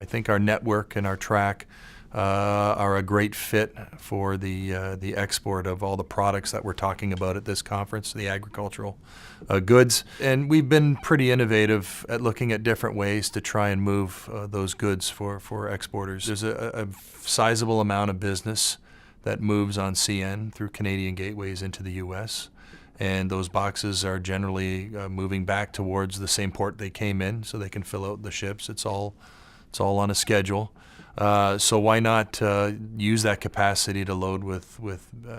I think our network and our track are a great fit for the export of all the products that we're talking about at this conference, the agricultural goods. And we've been pretty innovative at looking at different ways to try and move those goods for exporters. There's a sizable amount of business that moves on CN through Canadian gateways into the U.S., and those boxes are generally moving back towards the same port they came in so they can fill out the ships. It's all on a schedule. So why not use that capacity to load with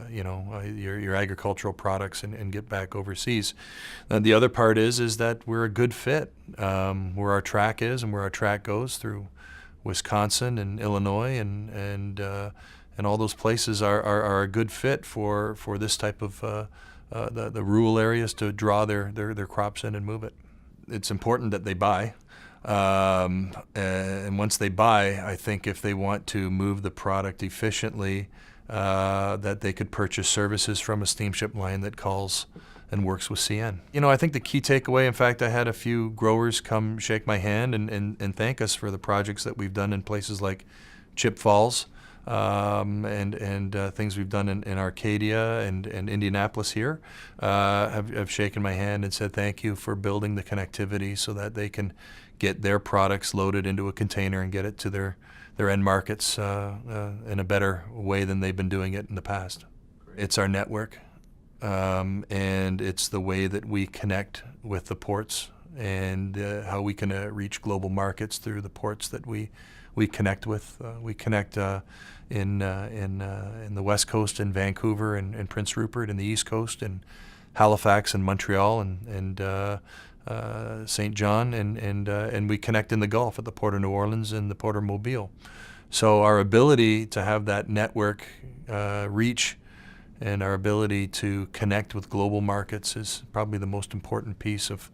your agricultural products and get back overseas? The other part is that we're a good fit where our track is and where our track goes through Wisconsin and Illinois and all those places are a good fit for this type of the rural areas to draw their crops in and move it. It's important that they buy. And once they buy, I think if they want to move the product efficiently, that they could purchase services from a steamship line that calls and works with CN. I think the key takeaway, in fact, I had a few growers come shake my hand and thank us for the projects that we've done in places like Chip Falls, and things we've done in Arcadia and Indianapolis here, have shaken my hand and said thank you for building the connectivity so that they can get their products loaded into a container and get it to their end markets in a better way than they've been doing it in the past. It's our network, and it's the way that we connect with the ports and how we can reach global markets through the ports that we connect with. We connect in the West Coast in Vancouver and Prince Rupert, in the East Coast in Halifax and Montreal and St. John, and we connect in the Gulf at the Port of New Orleans and the Port of Mobile. So our ability to have that network reach and our ability to connect with global markets is probably the most important piece of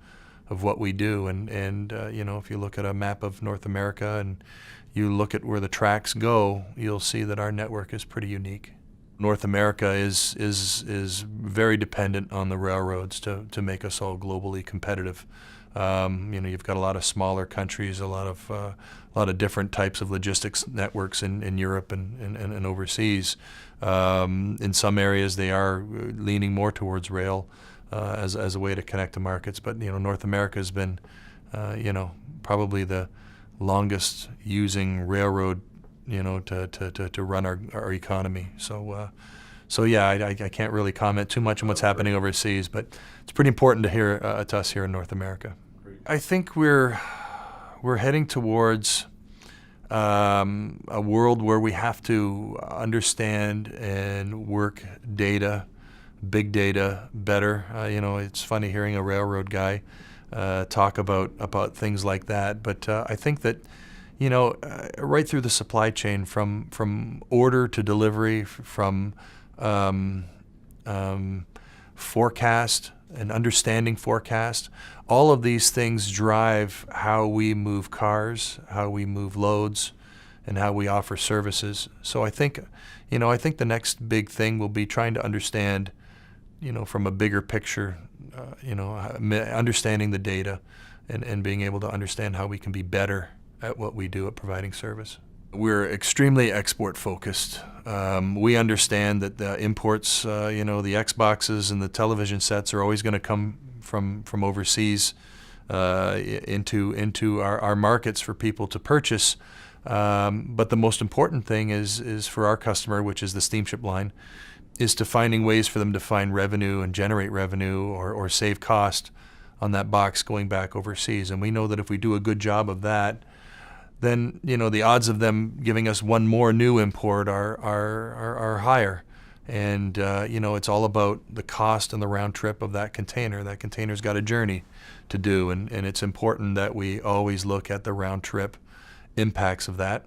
what we do. And if you look at a map of North America and you look at where the tracks go, you'll see that our network is pretty unique. North America is very dependent on the railroads to make us all globally competitive. You've got a lot of smaller countries, a lot of different types of logistics networks in Europe and overseas. In some areas, they are leaning more towards rail as a way to connect to markets. But North America has been, probably the longest using railroad, to run our economy. So yeah, I can't really comment too much on what's happening overseas, but it's pretty important to us here in North America. I think we're heading towards a world where we have to understand and work data, big data, better. It's funny hearing a railroad guy talk about things like that, but I think that right through the supply chain, from order to delivery, from forecast and understanding forecast, all of these things drive how we move cars, how we move loads, and how we offer services. So I think the next big thing will be trying to understand, from a bigger picture, understanding the data and being able to understand how we can be better at what we do at providing service. We're extremely export focused. We understand that the imports, the Xboxes and the television sets are always going to come from overseas into our markets for people to purchase. But the most important thing is for our customer, which is the steamship line, is to finding ways for them to find revenue and generate revenue or save cost on that box going back overseas. And we know that if we do a good job of that, then the odds of them giving us one more new import are higher. And it's all about the cost and the round trip of that container. That container's got a journey to do, and it's important that we always look at the round trip impacts of that.